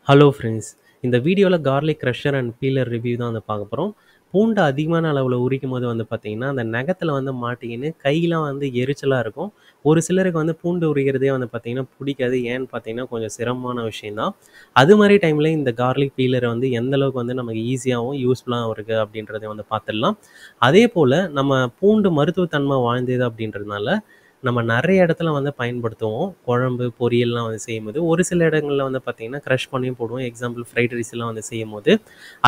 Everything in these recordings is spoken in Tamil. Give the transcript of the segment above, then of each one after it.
Hello friends. இந்த வீடியோல garlic crusher and peeler review தான் வந்து பார்க்க போறோம். பூண்ட அதிகமான அளவுல உரிக்கும்போது வந்து பார்த்தீங்கன்னா, அந்த நகத்துல வந்து மாட்டிக்கின்னு கையெல்லாம் வந்து எரிச்சலா இருக்கும். ஒரு சிலருக்கு வந்து பூண்டு உரிக்கிறதே வந்து பார்த்தீங்கன்னா புடிக்காது. ஏன்னு பார்த்தீங்கன்னா, கொஞ்சம் சிரமமான விஷயம் தான். அது மாரி டைம்ல இந்த கார்லிக் பீலர வந்து எந்த அளவுக்கு வந்து நமக்கு ஈஸியாவும், யூஸ்ஃபுல்லாவும் இருக்கு அப்படின்றத வந்து பார்த்துடலாம். அதேபோல நம்ம பூண்டு மருத்துவ தன்மை வாய்ந்தது அப்படின்றதுனால, நம்ம நெறைய இடத்துல வந்து பயன்படுத்துவோம். குழம்பு, பொரியல்லாம் வந்து செய்யும்போது, ஒரு சில இடங்கள்ல வந்து பார்த்தீங்கன்னா, கிரஷ் பண்ணியும் போடுவோம். எக்ஸாம்பிள் ஃப்ரைட் ரைஸ்லாம் வந்து செய்யும்போது,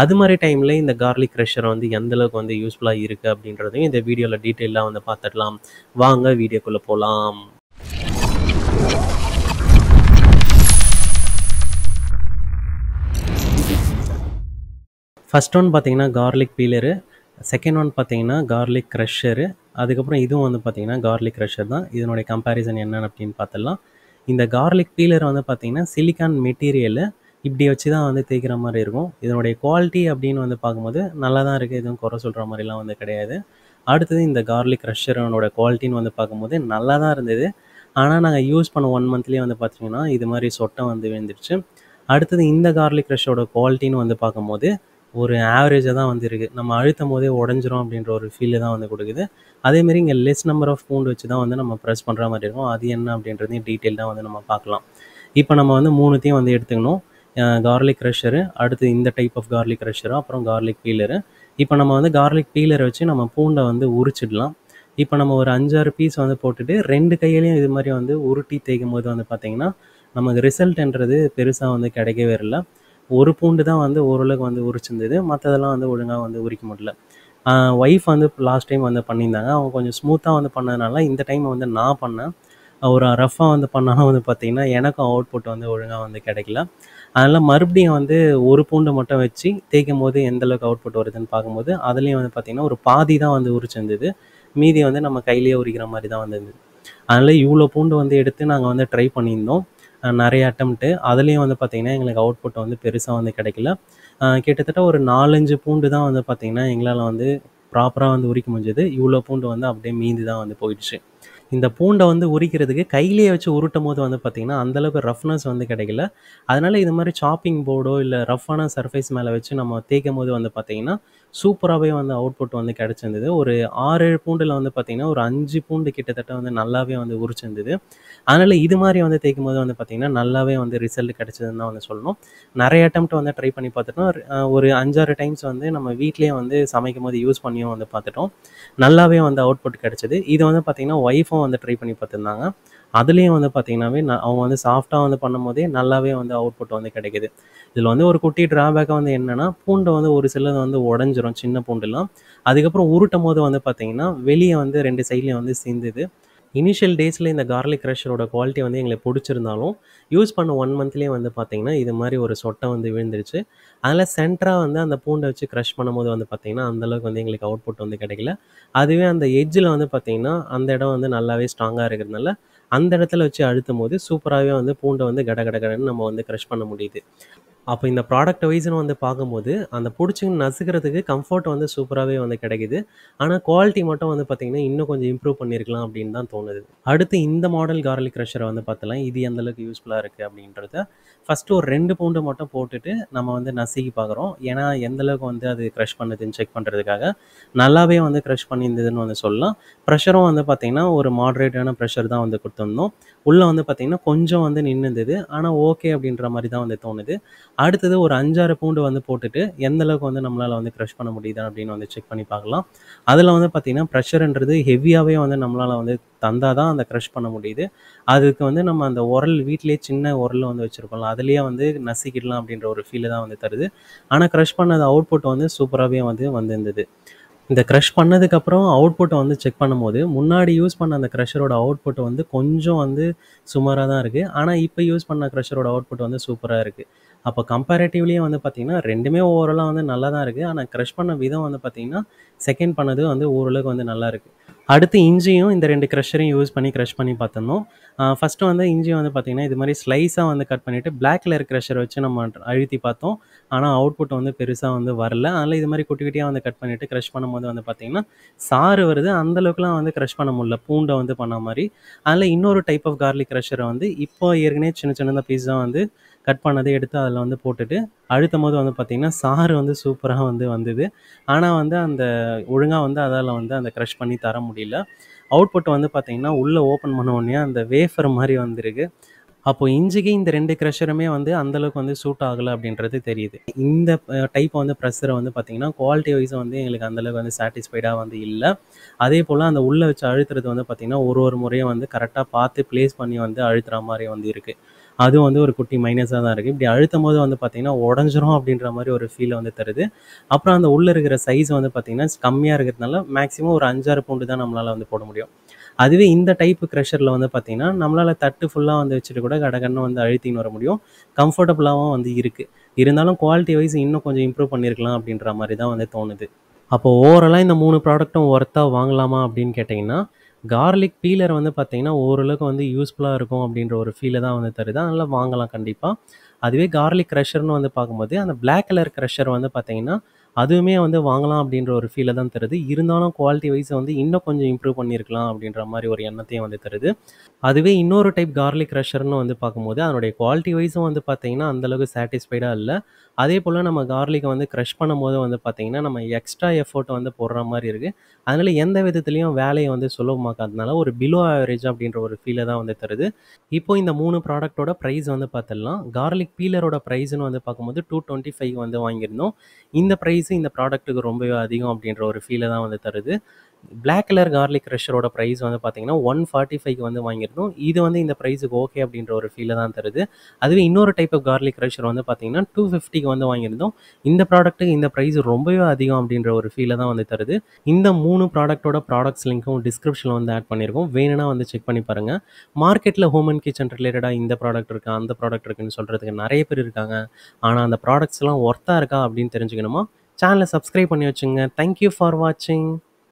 அது மாரி டைம்ல இந்த கார்லிக் கிரஷர் வந்து எந்த அளவுக்கு வந்து யூஸ்ஃபுல்லா இருக்கு அப்படின்றதையும் இந்த வீடியோல டீட்டெயிலா வந்து பார்த்துடலாம். வாங்க வீடியோக்குள்ள போலாம். ஃபர்ஸ்ட் ஒன் பார்த்தீங்கன்னா, கார்லிக் பீலரு. செகண்ட் ஒன் பார்த்தீங்கன்னா, கார்லிக் க்ரஷரு. அதுக்கப்புறம் இதுவும் வந்து பார்த்தீங்கன்னா, கார்லிக் க்ரஷர் தான். இதனுடைய கம்பேரிசன் என்னன்னு அப்படின்னு பார்த்துடலாம். இந்த கார்லிக் பீலர் வந்து பார்த்தீங்கன்னா, சிலிக்கான் மெட்டீரியலு. இப்படி வச்சு தான் வந்து தேய்க்கிற மாரி இருக்கும். இதனுடைய குவாலிட்டி அப்படின்னு வந்து பார்க்கும்போது நல்லா தான் இருக்கு. எதுவும் குறை சொல்ற மாரிலாம் வந்து கிடையாது. அடுத்தது இந்த கார்லிக் க்ரஷரோட குவாலிட்டின்னு வந்து பார்க்கும்போது நல்லா தான் இருந்தது. ஆனா, நாங்க யூஸ் பண்ண 1 மந்த்லயே வந்து பார்த்தீங்கன்னா, இது மாரி சொட்டை வந்து விழுந்துருச்சு. அடுத்தது இந்த கார்லிக் க்ரஷோட குவாலிட்டின்னு வந்து பார்க்கும்போது, ஒரு ஆவரேஜா தான் வந்து இருக்கு. நம்ம அழுத்தம்போதே உடைஞ்சிரும் அப்படின்ற ஒரு ஃபீல் தான் வந்து குடுக்குது. அதேமாரி இங்க லெஸ் நம்பர் ஆஃப் பூண்டு வச்சு தான் வந்து நம்ம பிரஸ் பண்ற மாரி இருக்கும். அது என்ன அப்படின்றதையும் டீட்டெயில்டா வந்து நம்ம பார்க்கலாம். இப்ப நம்ம வந்து 3த்தையும் வந்து எடுத்துக்கணும். கார்லிக் க்ரஷரு, அடுத்து இந்த டைப் ஆஃப் கார்லிக் க்ரஷரு, அப்புறம் கார்லிக் பீலரு. இப்ப நம்ம வந்து கார்லிக் பீலர வச்சு நம்ம பூண்ட வந்து உரிச்சிடலாம். இப்ப நம்ம ஒரு 5, 6 பீஸ் வந்து போட்டுட்டு 2 கையிலயும் இது மாரி வந்து உருட்டி தேய்க்கும்போது வந்து பார்த்தீங்கன்னா, நமக்கு ரிசல்ட்ன்றது பெருசா வந்து கிடைக்கவே இல்ல. ஒரு பூண்டு தான் வந்து ஓரளவுக்கு வந்து உரிச்சிருந்தது. மத்ததெல்லாம் வந்து ஒழுங்கா வந்து உரிக்க முடியல. ஒய்ஃப் வந்து லாஸ்ட் டைம் வந்து பண்ணியிருந்தாங்க. அவங்க கொஞ்சம் ஸ்மூத்தா வந்து பண்ணதுனால, இந்த டைம் வந்து நான் பண்ணேன். ஒரு ரஃப்பா வந்து பண்ணாலும் வந்து பார்த்தீங்கன்னா, எனக்கும் அவுட்புட் வந்து ஒழுங்கா வந்து கிடைக்கல. அதனால மறுபடியும் வந்து ஒரு பூண்டு மட்டும் வச்சு தேய்க்கும்போது எந்த அளவுக்கு அவுட்புட் வருதுன்னு பார்க்கும்போது, அதுலயும் வந்து பார்த்தீங்கன்னா, ஒரு பாதி தான் வந்து உரிச்சிருந்தது. மீதி வந்து நம்ம கையிலேயே உரிக்கிற மாரி தான் வந்திருந்தது. அதனால இவ்வளோ பூண்டு வந்து எடுத்து நாங்க வந்து ட்ரை பண்ணியிருந்தோம். நெறைய அட்டெம்ப்ட்டு. அதுலயும் வந்து பார்த்தீங்கன்னா, எங்களுக்கு அவுட்புட் வந்து பெருசா வந்து கிடைக்கல. கிட்டத்தட்ட ஒரு 4, 5 பூண்டு தான் வந்து பார்த்தீங்கன்னா, எங்களால வந்து ப்ராப்பரா வந்து உரிக்க முடிஞ்சது. இவ்வளோ பூண்டு வந்து அப்படியே மீந்து தான் வந்து போயிடுச்சு. இந்த பூண்ட வந்து உரிக்கிறதுக்கு கையிலேயே வச்சு உருட்டும்போது வந்து பார்த்தீங்கன்னா, அந்த அளவுக்கு ரஃப்னஸ் வந்து கிடைக்கல. அதனால இது மாரி சாப்பிங் போர்டோ, இல்ல ரஃப்பான சர்ஃபேஸ் மேல வச்சு நம்ம தேய்க்கும்போது வந்து பார்த்தீங்கன்னா, சூப்பராவே வந்து அவுட்புட் வந்து கிடைச்சிருந்தது. ஒரு 6, 7 பூண்டுல வந்து பார்த்தீங்கன்னா, ஒரு 5 பூண்டு கிட்டத்தட்ட வந்து நல்லாவே வந்து உரிச்சிருந்தது. அதனால இது மாரி வந்து தேய்க்கும்போது வந்து பார்த்தீங்கன்னா, நல்லாவே வந்து ரிசல்ட் கிடைச்சதுன்னு தான் வந்து சொல்லணும். நெறைய அட்டெம்ப்ட் வந்து ட்ரை பண்ணி பார்த்துட்டோம். ஒரு 5, 6 டைம்ஸ் வந்து நம்ம வீட்லயே வந்து சமைக்கும்போது யூஸ் பண்ணியும் வந்து பார்த்துட்டோம். நல்லாவே வந்து அவுட்புட் கிடைச்சது. இது வந்து பார்த்தீங்கன்னா, ஒய்ஃபும் வந்து ட்ரை பண்ணி பார்த்துருந்தாங்க. அதுலயும் வந்து பார்த்தீங்கன்னாவே, அவங்க வந்து சாஃப்ட்டா வந்து பண்ணும்போதே நல்லாவே வந்து அவுட்புட் வந்து கிடைக்குது. இதில வந்து ஒரு குட்டி ட்ராபேக்கா வந்து என்னன்னா, பூண்டு வந்து ஒரு சிலது வந்து உடைஞ்சிரும், சின்ன பூண்டுலாம். அதுக்கப்புறம் உருட்டும்போது வந்து பார்த்தீங்கன்னா, வெளிய வந்து 2 சைட்லயும் வந்து சிந்துது. இனிஷியல் டேஸ்ல இந்த கார்லிக் க்ரஷரோட குவாலிட்டி வந்து எங்களுக்கு புடிச்சிருந்தாலும், யூஸ் பண்ண 1 மந்த்லயே வந்து பார்த்தீங்கன்னா, இது மாரி ஒரு சொட்டை வந்து விழுந்துருச்சு. அதனால சென்டரா வந்து அந்த பூண்ட வச்சு கிரஷ் பண்ணும்போது வந்து பார்த்தீங்கன்னா, அந்த அளவுக்கு வந்து எங்களுக்கு அவுட்புட் வந்து கிடைக்கல. அதுவே அந்த எட்ஜ்ல வந்து பார்த்தீங்கன்னா, அந்த இடம் வந்து நல்லாவே ஸ்ட்ராங்கா இருக்கிறதுனால, அந்த இடத்துல வச்சு அழுத்தும்போது சூப்பராவே வந்து பூண்ட வந்து கட கட கடன்னு நம்ம வந்து கிரஷ் பண்ண முடியுது. அப்போ இந்த ப்ராடக்ட் வைஸ்ன்னு வந்து பார்க்கும்போது, அந்த புடிச்சுன்னு நசுக்குறதுக்கு கம்ஃபோர்ட் வந்து சூப்பராவே வந்து கிடைக்குது. ஆனா குவாலிட்டி மட்டும் வந்து பார்த்தீங்கன்னா, இன்னும் கொஞ்சம் இம்ப்ரூவ் பண்ணியிருக்கலாம் அப்படின்னு தான் தோணுது. அடுத்து இந்த மாடல் கார்லிக் கிரஷர வந்து பார்த்தலாம். இது எந்த அளவுக்கு யூஸ்ஃபுல்லா இருக்கு அப்படின்றத. ஃபர்ஸ்ட்டு ஒரு 2 பூண்டு மட்டும் போட்டுட்டு நம்ம வந்து நசுக்கி பார்க்குறோம். ஏன்னா எந்த அளவுக்கு வந்து அது கிரஷ் பண்ணுதுன்னு செக் பண்றதுக்காக. நல்லாவே வந்து கிரஷ் பண்ணியிருந்ததுன்னு வந்து சொல்லலாம். ப்ரெஷரும் வந்து பார்த்தீங்கன்னா, ஒரு மாடரேட்டான ப்ரெஷர் தான் வந்து குடுத்துருந்தோம். உள்ள வந்து பார்த்தீங்கன்னா, கொஞ்சம் வந்து நின்னுது. ஆனா ஓகே அப்படின்ற மாரி தான் வந்து தோணுது. அடுத்தது ஒரு 5, 6 பூண்டு வந்து போட்டுட்டு, எந்த அளவுக்கு வந்து நம்மளால வந்து கிரஷ் பண்ண முடியுதா அப்படின்னு வந்து செக் பண்ணி பார்க்கலாம். அதில வந்து பார்த்தீங்கன்னா, ப்ரெஷர்ன்றது ஹெவியாவே வந்து நம்மளால வந்து தந்தா தான் அந்த கிரஷ் பண்ண முடியுது. அதுக்கு வந்து நம்ம அந்த உரல் வீட்லயே சின்ன உரல் வந்து வச்சிருக்கோம்ல, அதிலேயே வந்து நசுக்கிடலாம் அப்படின்ற ஒரு ஃபீல தான் வந்து தருது. ஆனா கிரஷ் பண்ணது அவுட்புட் வந்து சூப்பராவே வந்து வந்திருந்தது. இந்த கிரஷ் பண்ணதுக்கப்புறம் அவுட்புட்ட வந்து செக் பண்ணும்போது, முன்னாடி யூஸ் பண்ண அந்த கிரஷரோட அவுட்புட் வந்து கொஞ்சம் வந்து சுமாரா தான் இருக்கு. ஆனா, இப்ப யூஸ் பண்ண கிரஷரோட அவுட்புட் வந்து சூப்பரா இருக்கு. அப்ப கம்பேரேட்டிவ்லியே வந்து பார்த்தீங்கன்னா, 2மே ஓவராலா வந்து நல்லா தான் இருக்கு. ஆனா, கிரஷ் பண்ண விதம் வந்து பார்த்தீங்கன்னா, செகண்ட் பண்ணது வந்து ஓரளவுக்கு வந்து நல்லா இருக்கு. அடுத்து இஞ்சியும் இந்த 2 கிரஷரையும் யூஸ் பண்ணி கிரஷ் பண்ணி பார்த்துருந்தோம். ஃபர்ஸ்ட்டு வந்து இஞ்சிய வந்து பார்த்தீங்கன்னா, இது மாரி ஸ்லைஸா வந்து கட் பண்ணிட்டு, பிளாக் கலர் கிரஷர வச்சு நம்ம அழுத்தி பார்த்தோம். ஆனா, அவுட்புட் வந்து பெருசா வந்து வரல. அதனால இது மாரி குட்டி குட்டியா வந்து கட் பண்ணிட்டு கிரஷ் பண்ணும்போது வந்து பார்த்தீங்கன்னா, சாறு வருது. அந்த அளவுக்குலாம் வந்து கிரஷ் பண்ண முடியல. பூண்ட வந்து பண்ண மாரி. அதனால இன்னொரு டைப் ஆஃப் கார்லிக் கிரஷர வந்து இப்போ ஏற்கனவே சின்ன சின்னதா பீஸா வந்து கட் பண்ணதை எடுத்து அதில் வந்து போட்டுட்டு அழுத்தும் போது வந்து பார்த்திங்கன்னா சாறு வந்து சூப்பராக வந்தது. ஆனால் வந்து அந்த ஒழுங்காக வந்து அதால் வந்து அந்த க்ரஷ் பண்ணி தர முடியல. அவுட்புட் வந்து பார்த்திங்கன்னா உள்ளே ஓப்பன் பண்ண உடனே அந்த வேஃபர் மாதிரி வந்திருக்கு. அப்போ இஞ்சிக்கு இந்த 2 க்ரஷருமே வந்து அந்த அளவுக்கு வந்து சூட் ஆகல அப்படின்றது தெரியுது. இந்த டைப் வந்து ப்ரெஷர வந்து பார்த்தீங்கன்னா, குவாலிட்டி வைஸ் வந்து எங்களுக்கு அந்த அளவுக்கு வந்து சாட்டிஸ்ஃபைடா வந்து இல்ல. அதேபோல அந்த உள்ள வச்சு அழுத்துறது வந்து பார்த்தீங்கன்னா, ஒரு முறையும் வந்து கரெக்ட்டா பார்த்து பிளேஸ் பண்ணி வந்து அழுத்துற மாரி வந்து இருக்கு. அதுவும் வந்து ஒரு குட்டி மைனஸா தான் இருக்கு. இப்படி அழுத்தும்போது வந்து பார்த்தீங்கன்னா, உடைஞ்சிரும் அப்படின்ற மாரி ஒரு ஃபீல வந்து தருது. அப்புறம் அந்த உள்ள இருக்கிற சைஸ் வந்து பார்த்தீங்கன்னா, கம்மியா இருக்கிறதுனால மேக்ஸிமம் ஒரு 5, 6 பவுண்டு தான் நம்மளால வந்து போட முடியும். அதுவே இந்த டைப் க்ரஷர்ல வந்து பார்த்தீங்கன்னா, நம்மளால தட்டு ஃபுல்லா வந்து வச்சுட்டு கூட கடகடன்னு வந்து அழுத்தின்னு வர முடியும். கம்ஃபர்டபுளாவும் வந்து இருக்கு. இருந்தாலும் குவாலிட்டி வைஸ் இன்னும் கொஞ்சம் இம்ப்ரூவ் பண்ணியிருக்கலாம் அப்படின்ற மாரி தான் வந்து தோணுது. அப்போ ஓவராலா இந்த 3 ப்ராடக்ட்டும் ஒர்த்தா வாங்கலாமா அப்படின்னு கேட்டிங்கன்னா, கார்லிக் பீலர் வந்து பார்த்தீங்கன்னா, ஓரளவுக்கு வந்து யூஸ்ஃபுல்லா இருக்கும் அப்படின்ற ஒரு ஃபீல தான் வந்து தருது. அதனால வாங்கலாம் கண்டிப்பா. அதுவே கார்லிக் க்ரஷர்ன்னு வந்து பார்க்கும்போது, அந்த பிளாக் கலர் க்ரஷர் வந்து பார்த்தீங்கன்னா, அதுவுமே வந்து வாங்கலாம் அப்படின்ற ஒரு ஃபீல தான் தருது. இருந்தாலும் குவாலிட்டி வைஸ் வந்து இன்னும் கொஞ்சம் இம்ப்ரூவ் பண்ணியிருக்கலாம் அப்படின்ற மாரி ஒரு எண்ணத்தையும் வந்து தருது. அதுவே இன்னொரு டைப் கார்லிக் க்ரஷர்ன்னு வந்து பார்க்கும்போது, அதனுடைய குவாலிட்டி வைஸும் வந்து பார்த்தீங்கன்னா, அந்த அளவுக்கு சாட்டிஸ்ஃபைடா இல்ல. அதேபோல நம்ம கார்லிக்க வந்து க்ரஷ் பண்ணும்போது வந்து பார்த்தீங்கன்னா, நம்ம எக்ஸ்ட்ரா எஃபோர்ட் வந்து போடுற மாரி இருக்கு. அதனால எந்த விதத்திலயும் வேலைய வந்து சுலபமாக்காதனால, ஒரு பிலோ ஆவரேஜ் அப்படின்ற ஒரு ஃபீல தான் வந்து தருது. இப்போ இந்த 3 ப்ராடக்ட்டோட பிரைஸ் வந்து பார்த்துடலாம். கார்லிக் பீலரோட பிரைஸ்ன்னு வந்து பார்க்கும்போது 225 வந்து வாங்கியிருந்தோம். இந்த பிரைஸ் இந்த ப்ராடக்ட்டுக்கு ரொம்பவே அதிகம் அப்படின்ற ஒரு ஃபீல தான் வந்து தருது. பிளாக் கலர் கார்லிக் க்ரஷரோட பிரைஸ் வந்து பார்த்தீங்கன்னா, 145க்கு வந்து வாங்கியிருந்தோம். இது வந்து இந்த பிரைஸுக்கு ஓகே அப்படின்ற ஒரு ஃபீல தான் தருது. அதுவே இன்னொரு டைப் ஆஃப் கார்லிக் க்ரஷர் வந்து பார்த்தீங்கன்னா, 250க்கு வந்து வாங்கியிருந்தோம். இந்த ப்ராடக்ட்டுக்கு இந்த பிரைஸ் ரொம்பவே அதிகம் அப்படின்ற ஒரு ஃபீல தான் வந்து தருது. இந்த 3 ப்ராடக்ட்டோட ப்ராடக்ட்ஸ் லிங்க்கும் டிஸ்கிரிப்ஷன்ல வந்து ஆட் பண்ணியிருக்கோம். வேணும்னா வந்து செக் பண்ணி பாருங்க. மார்க்கெட்ல ஹோம் அண்ட் கிச்சன் ரிலேட்டடா இந்த ப்ராடக்ட் இருக்கு, அந்த ப்ராடக்ட் இருக்குன்னு சொல்றதுக்கு நெறைய பேர் இருக்காங்க. ஆனா அந்த ப்ராடக்ட்ஸ்லாம் ஒர்த்தா இருக்கா அப்படின்னு தெரிஞ்சுக்கணுமா? சேனல சப்ஸ்கிரைப் பண்ணி வச்சுங்க. தேங்க் யூ ஃபார் வாட்சிங்.